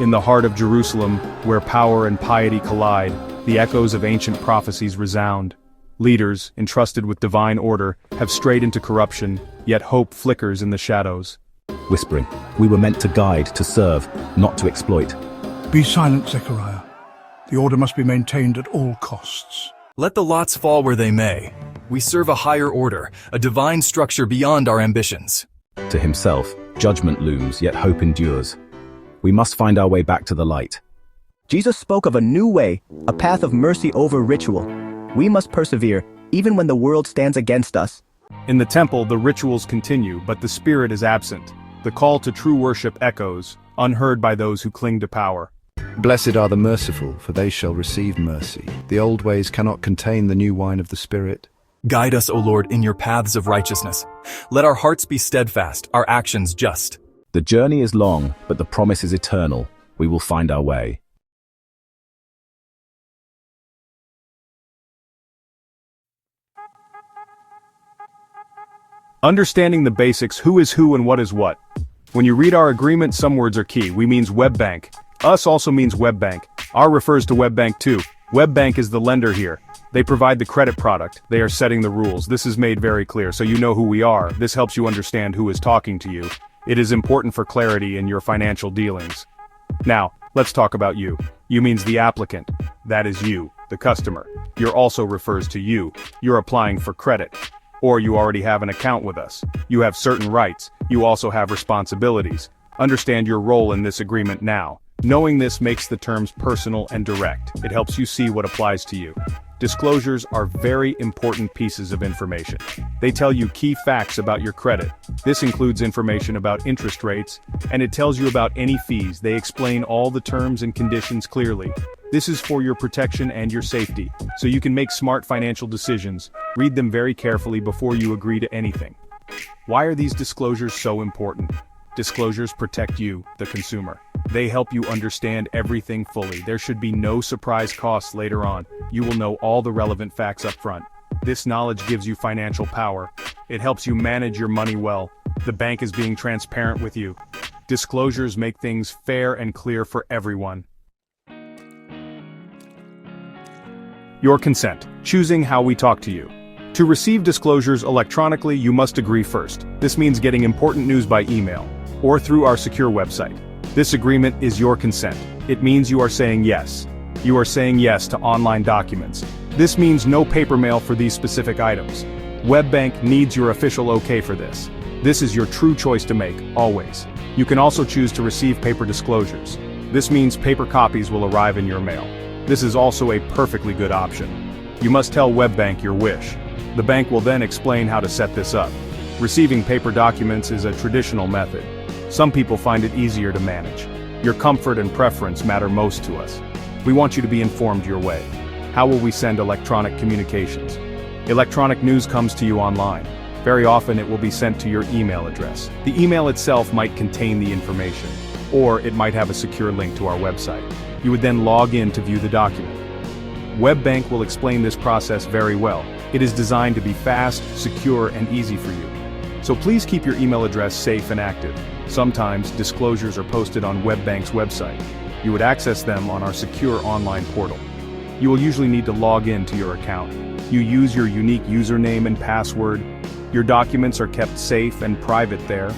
In the heart of Jerusalem, where power and piety collide, the echoes of ancient prophecies resound. Leaders, entrusted with divine order, have strayed into corruption, yet hope flickers in the shadows. Whispering, we were meant to guide, to serve, not to exploit. Be silent, Zechariah. The order must be maintained at all costs. Let the lots fall where they may. We serve a higher order, a divine structure beyond our ambitions. To himself, judgment looms, yet hope endures. We must find our way back to the light. Jesus spoke of a new way, a path of mercy over ritual. We must persevere, even when the world stands against us. In the temple, the rituals continue, but the spirit is absent. The call to true worship echoes, unheard by those who cling to power. Blessed are the merciful, for they shall receive mercy. The old ways cannot contain the new wine of the Spirit. Guide us, O Lord, in your paths of righteousness. Let our hearts be steadfast, our actions just. The journey is long, but the promise is eternal. We will find our way. Understanding the basics, who is who and what is what. When you read our agreement, some words are key. We means WebBank. Us also means WebBank. R refers to WebBank too. WebBank is the lender here. They provide the credit product. They are setting the rules. This is made very clear, so you know who we are. This helps you understand who is talking to you. It is important for clarity in your financial dealings. Now, let's talk about you. You means the applicant. That is you, the customer. Your also refers to you. You're applying for credit. Or you already have an account with us. You have certain rights. You also have responsibilities. Understand your role in this agreement now. Knowing this makes the terms personal and direct. It helps you see what applies to you. Disclosures are very important pieces of information. They tell you key facts about your credit. This includes information about interest rates, and it tells you about any fees. They explain all the terms and conditions clearly. This is for your protection and your safety, so you can make smart financial decisions. Read them very carefully before you agree to anything. Why are these disclosures so important? Disclosures protect you, the consumer. They help you understand everything fully. There should be no surprise costs later on. You will know all the relevant facts up front. This knowledge gives you financial power. It helps you manage your money well. The bank is being transparent with you. Disclosures make things fair and clear for everyone. Your consent. Choosing how we talk to you. To receive disclosures electronically, you must agree first. This means getting important news by email or through our secure website. This agreement is your consent. It means you are saying yes. You are saying yes to online documents. This means no paper mail for these specific items. WebBank needs your official okay for this. This is your true choice to make, always. You can also choose to receive paper disclosures. This means paper copies will arrive in your mail. This is also a perfectly good option. You must tell WebBank your wish. The bank will then explain how to set this up. Receiving paper documents is a traditional method. Some people find it easier to manage. Your comfort and preference matter most to us. We want you to be informed your way. How will we send electronic communications? Electronic news comes to you online. Very often it will be sent to your email address. The email itself might contain the information, or it might have a secure link to our website. You would then log in to view the document. WebBank will explain this process very well. It is designed to be fast, secure, and easy for you. So please keep your email address safe and active. Sometimes disclosures are posted on WebBank's website. You would access them on our secure online portal. You will usually need to log in to your account. You use your unique username and password. Your documents are kept safe and private there.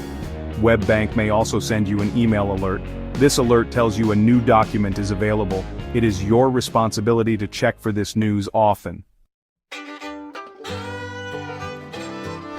WebBank may also send you an email alert. This alert tells you a new document is available. It is your responsibility to check for this news often.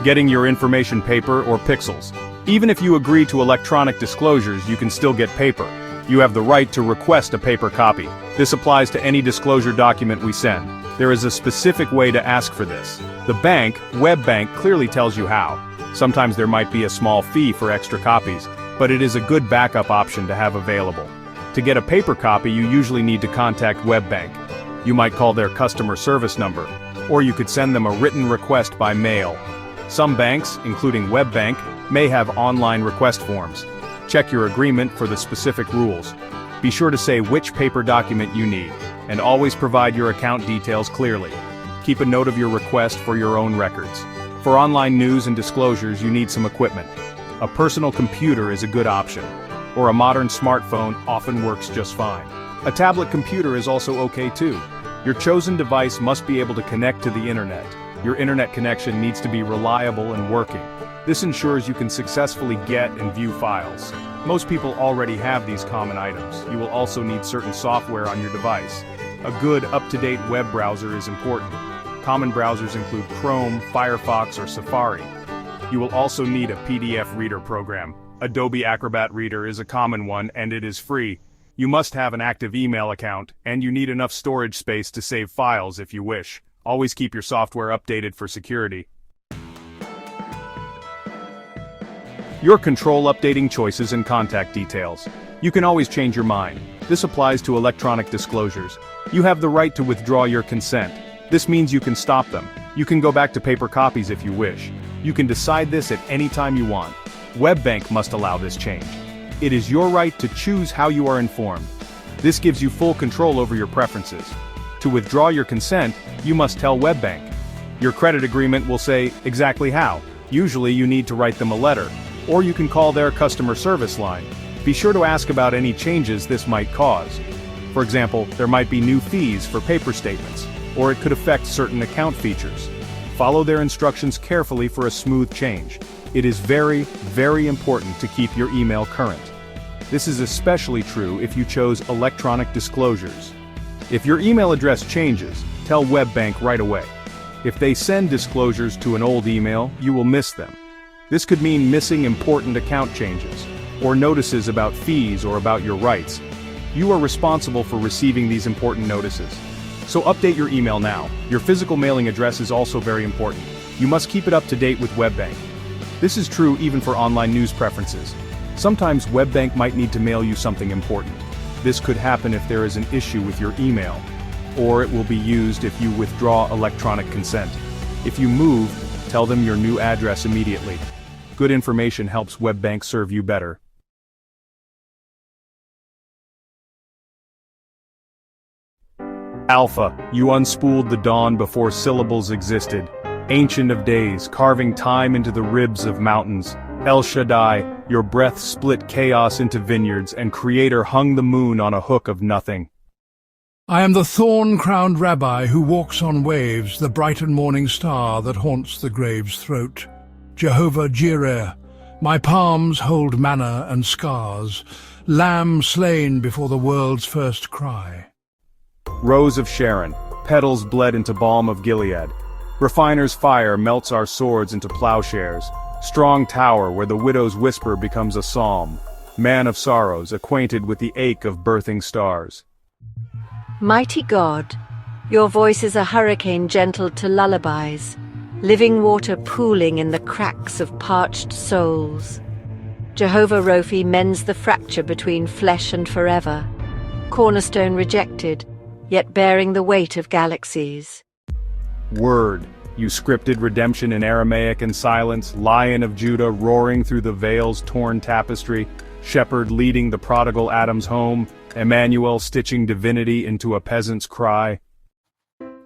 Getting your information paper or pixels. Even if you agree to electronic disclosures, you can still get paper. You have the right to request a paper copy. This applies to any disclosure document we send. There is a specific way to ask for this. The bank, WebBank, clearly tells you how. Sometimes there might be a small fee for extra copies, but it is a good backup option to have available. To get a paper copy, you usually need to contact WebBank. You might call their customer service number, or you could send them a written request by mail. Some banks, including WebBank, may have online request forms. Check your agreement for the specific rules. Be sure to say which paper document you need, and always provide your account details clearly. Keep a note of your request for your own records. For online news and disclosures, you need some equipment. A personal computer is a good option. or a modern smartphone often works just fine. A tablet computer is also okay too. Your chosen device must be able to connect to the internet. Your internet connection needs to be reliable and working. This ensures you can successfully get and view files. Most people already have these common items. You will also need certain software on your device. A good, up-to-date web browser is important. Common browsers include Chrome, Firefox, or Safari. You will also need a PDF reader program. Adobe Acrobat Reader is a common one, and it is free. You must have an active email account, and you need enough storage space to save files if you wish. Always keep your software updated for security. Your control updating choices and contact details. You can always change your mind. This applies to electronic disclosures. You have the right to withdraw your consent. This means you can stop them. You can go back to paper copies if you wish. You can decide this at any time you want. WebBank must allow this change. It is your right to choose how you are informed. This gives you full control over your preferences. To withdraw your consent, you must tell WebBank. Your credit agreement will say exactly how. Usually you need to write them a letter, or you can call their customer service line. Be sure to ask about any changes this might cause. For example, there might be new fees for paper statements, or it could affect certain account features. Follow their instructions carefully for a smooth change. It is very, very important to keep your email current. This is especially true if you chose electronic disclosures. If your email address changes, tell WebBank right away. If they send disclosures to an old email, you will miss them. This could mean missing important account changes, or notices about fees or about your rights. You are responsible for receiving these important notices. So update your email now. Your physical mailing address is also very important. You must keep it up to date with WebBank. This is true even for online news preferences. Sometimes WebBank might need to mail you something important. This could happen if there is an issue with your email, or it will be used if you withdraw electronic consent. If you move, tell them your new address immediately. Good information helps WebBank serve you better. Alpha, you unspooled the dawn before syllables existed. Ancient of days, carving time into the ribs of mountains. El Shaddai, your breath split chaos into vineyards, and Creator hung the moon on a hook of nothing. I am the thorn-crowned rabbi who walks on waves, the brightened morning star that haunts the grave's throat. Jehovah Jireh, my palms hold manna and scars, lamb slain before the world's first cry. Rose of Sharon, petals bled into balm of Gilead. Refiner's fire melts our swords into plowshares. Strong tower where the widow's whisper becomes a psalm. Man of sorrows, acquainted with the ache of birthing stars. Mighty God, your voice is a hurricane gentle to lullabies, living water pooling in the cracks of parched souls. Jehovah Rophi mends the fracture between flesh and forever, cornerstone rejected, yet bearing the weight of galaxies. Word, you scripted redemption in Aramaic and silence, Lion of Judah roaring through the veil's torn tapestry, Shepherd leading the prodigal Adam's home, Emmanuel stitching divinity into a peasant's cry.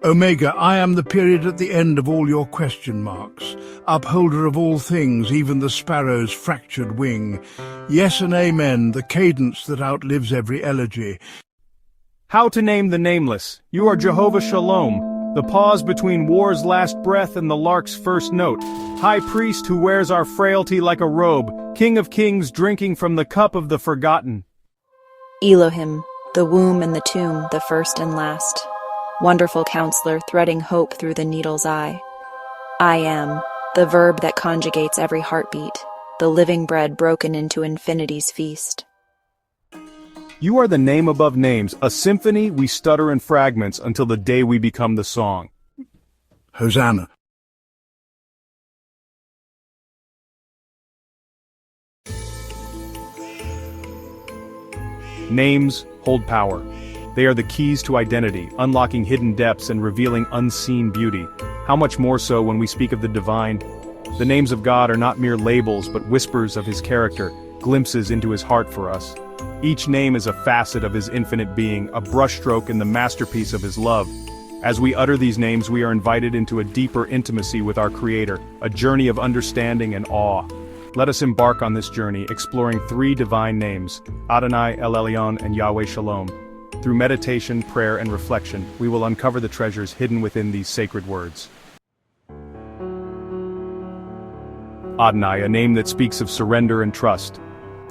Omega, I am the period at the end of all your question marks, upholder of all things, even the sparrow's fractured wing. Yes and amen, the cadence that outlives every elegy. How to name the nameless? You are Jehovah Shalom, the pause between war's last breath and the lark's first note. High priest who wears our frailty like a robe, King of kings drinking from the cup of the forgotten. Elohim, the womb and the tomb, the first and last. Wonderful counselor, threading hope through the needle's eye. I am, the verb that conjugates every heartbeat, the living bread broken into infinity's feast. You are the name above names, a symphony we stutter in fragments until the day we become the song. Hosanna. Names hold power. They are the keys to identity, unlocking hidden depths and revealing unseen beauty. How much more so when we speak of the divine? The names of God are not mere labels but whispers of his character, glimpses into his heart for us. Each name is a facet of his infinite being, a brushstroke in the masterpiece of his love. As we utter these names, we are invited into a deeper intimacy with our Creator, a journey of understanding and awe. Let us embark on this journey, exploring three divine names, Adonai, El Elyon, and Yahweh Shalom. Through meditation, prayer, and reflection, we will uncover the treasures hidden within these sacred words. Adonai, a name that speaks of surrender and trust.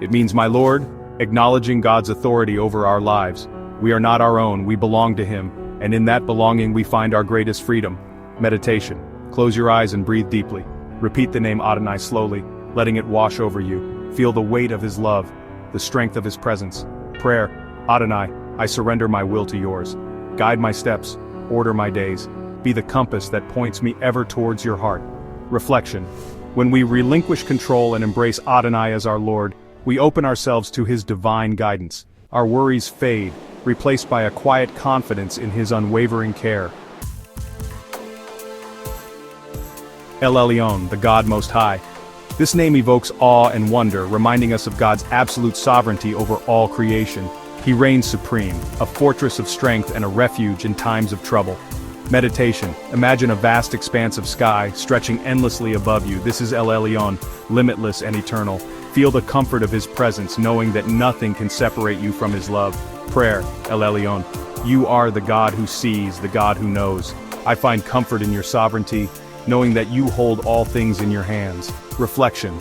It means my Lord, acknowledging God's authority over our lives. We are not our own, we belong to Him, and in that belonging we find our greatest freedom. Meditation. Close your eyes and breathe deeply. Repeat the name Adonai slowly, letting it wash over you. Feel the weight of His love, the strength of His presence. Prayer. Adonai, I surrender my will to yours. Guide my steps, order my days. Be the compass that points me ever towards your heart. Reflection. When we relinquish control and embrace Adonai as our Lord, we open ourselves to His divine guidance. Our worries fade, replaced by a quiet confidence in His unwavering care. El Elyon, the God Most High. This name evokes awe and wonder, reminding us of God's absolute sovereignty over all creation. He reigns supreme, a fortress of strength and a refuge in times of trouble. Meditation. Imagine a vast expanse of sky, stretching endlessly above you. This is El Elyon, limitless and eternal. Feel the comfort of His presence, knowing that nothing can separate you from His love. Prayer. El Elyon. You are the God who sees, the God who knows. I find comfort in your sovereignty, knowing that you hold all things in your hands. Reflection.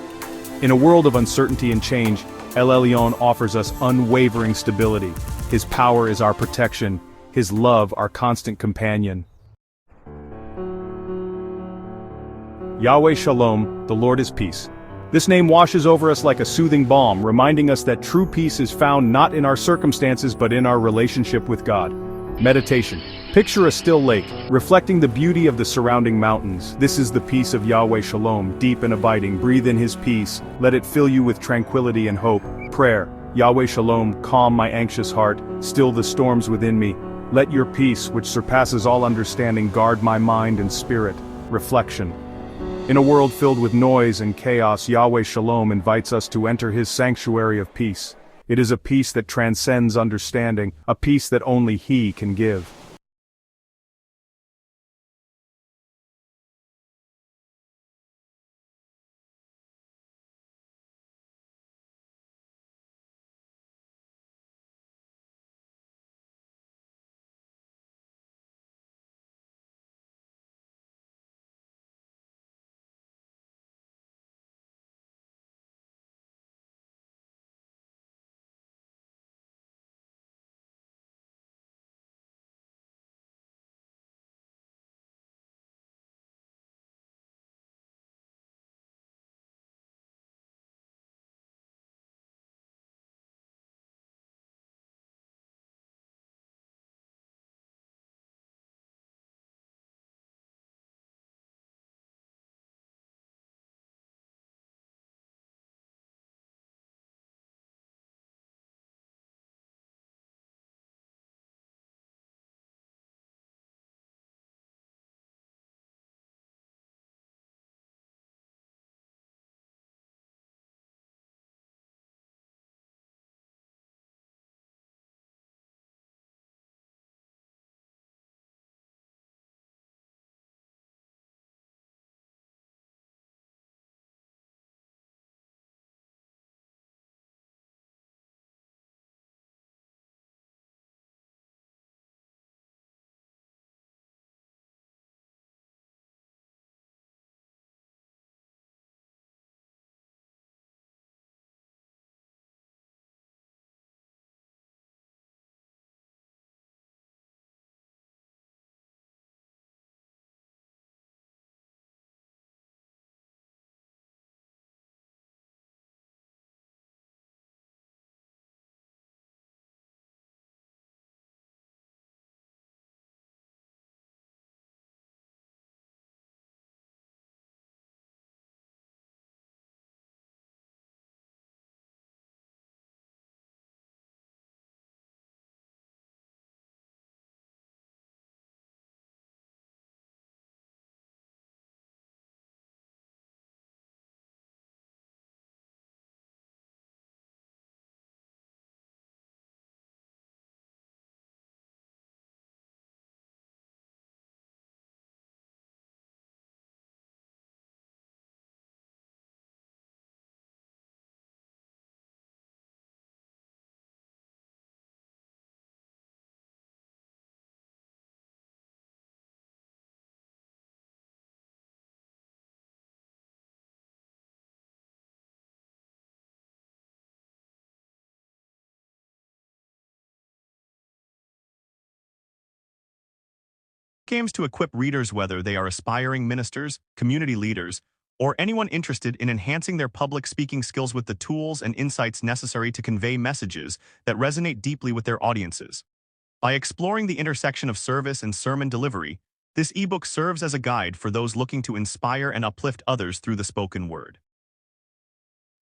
In a world of uncertainty and change, El Elyon offers us unwavering stability. His power is our protection, His love our constant companion. Yahweh Shalom, the Lord is peace. This name washes over us like a soothing balm, reminding us that true peace is found not in our circumstances but in our relationship with God. Meditation. Picture a still lake, reflecting the beauty of the surrounding mountains. This is the peace of Yahweh Shalom, deep and abiding. Breathe in His peace, let it fill you with tranquility and hope. Prayer. Yahweh Shalom, calm my anxious heart, still the storms within me. Let your peace, which surpasses all understanding, guard my mind and spirit. Reflection. In a world filled with noise and chaos, Yahweh Shalom invites us to enter His sanctuary of peace. It is a peace that transcends understanding, a peace that only He can give. book aims to equip readers whether they are aspiring ministers, community leaders, or anyone interested in enhancing their public speaking skills with the tools and insights necessary to convey messages that resonate deeply with their audiences. By exploring the intersection of service and sermon delivery, this ebook serves as a guide for those looking to inspire and uplift others through the spoken word.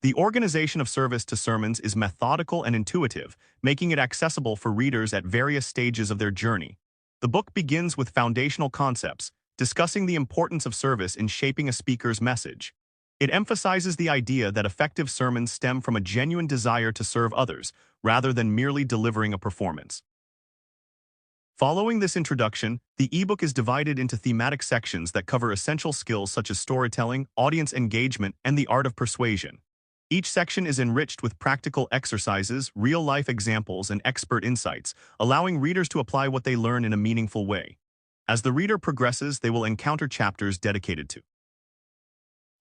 The organization of service to sermons is methodical and intuitive, making it accessible for readers at various stages of their journey. The book begins with foundational concepts, discussing the importance of service in shaping a speaker's message. It emphasizes the idea that effective sermons stem from a genuine desire to serve others, rather than merely delivering a performance. Following this introduction, the ebook is divided into thematic sections that cover essential skills such as storytelling, audience engagement, and the art of persuasion. Each section is enriched with practical exercises, real-life examples, and expert insights, allowing readers to apply what they learn in a meaningful way. As the reader progresses, they will encounter chapters dedicated to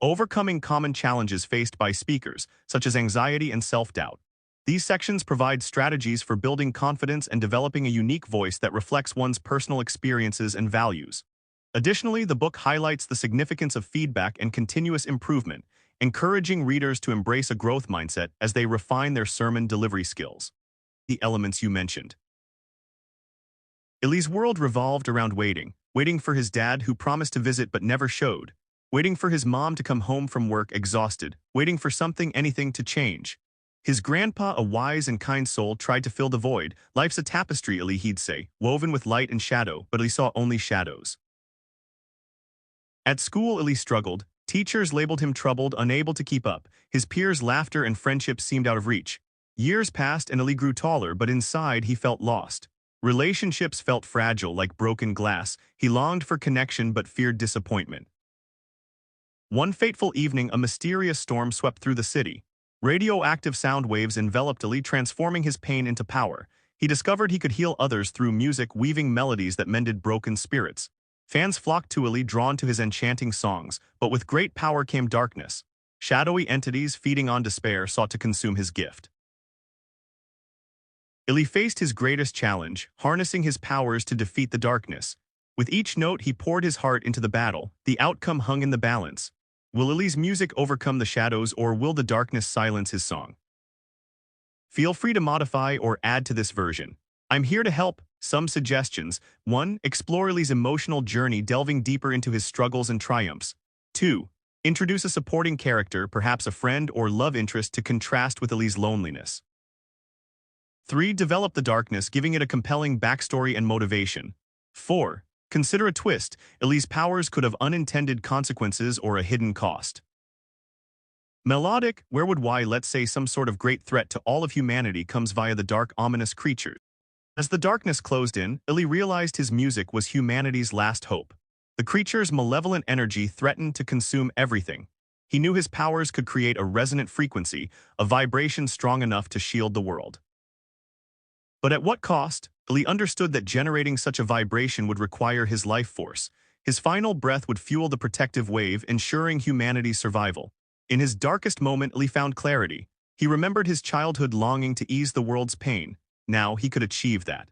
overcoming common challenges faced by speakers, such as anxiety and self-doubt. These sections provide strategies for building confidence and developing a unique voice that reflects one's personal experiences and values. Additionally, the book highlights the significance of feedback and continuous improvement, encouraging readers to embrace a growth mindset as they refine their sermon delivery skills. The elements you mentioned. Ellie's world revolved around waiting for his dad who promised to visit but never showed, waiting for his mom to come home from work exhausted, waiting for anything to change. His grandpa, a wise and kind soul, tried to fill the void. Life's a tapestry, Ellie, he'd say, woven with light and shadow, but Ellie saw only shadows. At school, Ellie struggled. Teachers labeled him troubled, unable to keep up. His peers' laughter and friendship seemed out of reach. Years passed and Ellie grew taller, but inside he felt lost. Relationships felt fragile like broken glass. He longed for connection but feared disappointment. One fateful evening, a mysterious storm swept through the city. Radioactive sound waves enveloped Ellie, transforming his pain into power. He discovered he could heal others through music, weaving melodies that mended broken spirits. Fans flocked to Ellie, drawn to his enchanting songs, but with great power came darkness. Shadowy entities feeding on despair sought to consume his gift. Ellie faced his greatest challenge, harnessing his powers to defeat the darkness. With each note, he poured his heart into the battle. The outcome hung in the balance. Will Ellie's music overcome the shadows, or will the darkness silence his song? Feel free to modify or add to this version. I'm here to help. Some suggestions. 1. Explore Ellie's emotional journey, delving deeper into his struggles and triumphs. 2. Introduce a supporting character, perhaps a friend or love interest, to contrast with Ellie's loneliness. 3. Develop the darkness, giving it a compelling backstory and motivation. 4. Consider a twist. Ellie's powers could have unintended consequences or a hidden cost. Melodic, where would let's say some sort of great threat to all of humanity comes via the dark, ominous creatures. As the darkness closed in, Ellie realized his music was humanity's last hope. The creature's malevolent energy threatened to consume everything. He knew his powers could create a resonant frequency, a vibration strong enough to shield the world. But at what cost? Ellie understood that generating such a vibration would require his life force. His final breath would fuel the protective wave, ensuring humanity's survival. In his darkest moment, Ellie found clarity. He remembered his childhood longing to ease the world's pain. Now he could achieve that.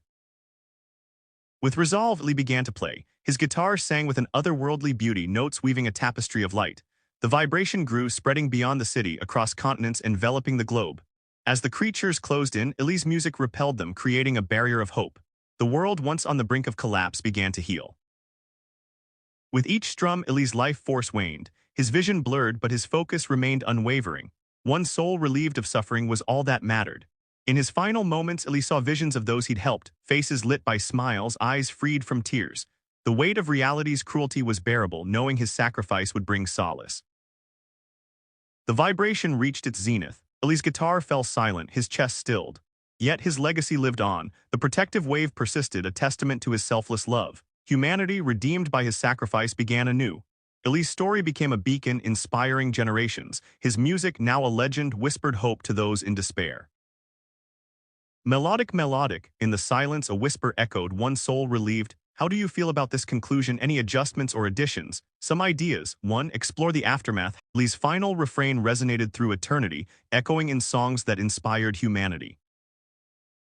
With resolve, Ellie began to play. His guitar sang with an otherworldly beauty, notes weaving a tapestry of light. The vibration grew, spreading beyond the city, across continents, enveloping the globe. As the creatures closed in, Ellie's music repelled them, creating a barrier of hope. The world, once on the brink of collapse, began to heal. With each strum, Ellie's life force waned. His vision blurred, but his focus remained unwavering. One soul relieved of suffering was all that mattered. In his final moments, Ellie saw visions of those he'd helped, faces lit by smiles, eyes freed from tears. The weight of reality's cruelty was bearable, knowing his sacrifice would bring solace. The vibration reached its zenith. Ellie's guitar fell silent, his chest stilled. Yet his legacy lived on. The protective wave persisted, a testament to his selfless love. Humanity, redeemed by his sacrifice, began anew. Ellie's story became a beacon, inspiring generations. His music, now a legend, whispered hope to those in despair. Melodic, in the silence a whisper echoed, one soul relieved. How do you feel about this conclusion? Any adjustments or additions? Some ideas. 1. Explore the aftermath. Ellie's final refrain resonated through eternity, echoing in songs that inspired humanity.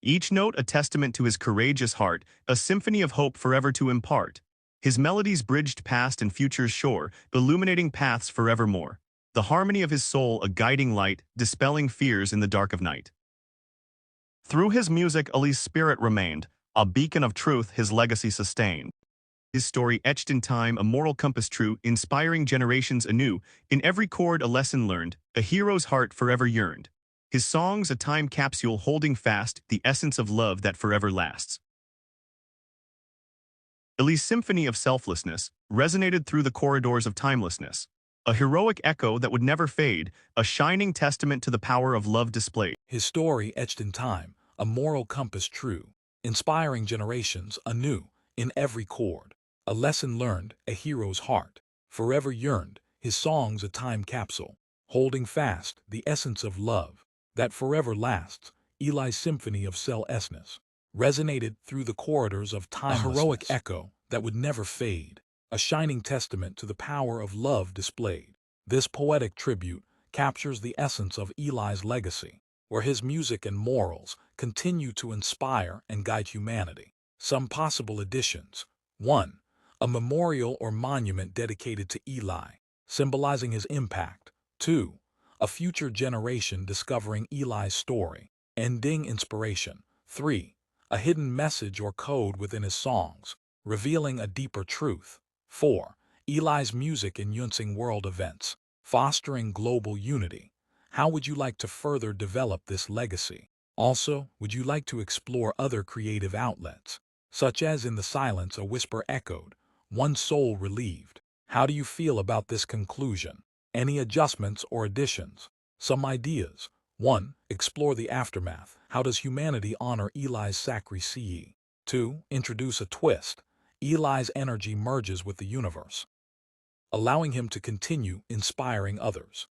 Each note a testament to his courageous heart, a symphony of hope forever to impart. His melodies bridged past and future's shore, illuminating paths forevermore. The harmony of his soul a guiding light, dispelling fears in the dark of night. Through his music Eli's spirit remained, a beacon of truth his legacy sustained. His story etched in time a moral compass true, inspiring generations anew, in every chord a lesson learned, a hero's heart forever yearned. His songs a time capsule holding fast the essence of love that forever lasts. Eli's symphony of selflessness resonated through the corridors of timelessness, a heroic echo that would never fade, a shining testament to the power of love displayed. His story etched in time, a moral compass true, inspiring generations anew, in every chord, a lesson learned, a hero's heart, forever yearned, his songs a time capsule, holding fast the essence of love, that forever lasts. Eli's symphony of selflessness resonated through the corridors of timelessness, a heroic echo that would never fade, a shining testament to the power of love displayed. This poetic tribute captures the essence of Eli's legacy, where his music and morals continue to inspire and guide humanity. Some possible additions. 1. A memorial or monument dedicated to Eli, symbolizing his impact. 2. A future generation discovering Eli's story, ending inspiration. 3. A hidden message or code within his songs, revealing a deeper truth. 4. Eli's music influencing world events, fostering global unity. How would you like to further develop this legacy? Also, would you like to explore other creative outlets, such as In the Silence a Whisper Echoed, One Soul Relieved? How do you feel about this conclusion? Any adjustments or additions? Some ideas. 1. Explore the aftermath. How does humanity honor Eli's sacrifice? 2. Introduce a twist. Eli's energy merges with the universe, allowing him to continue inspiring others.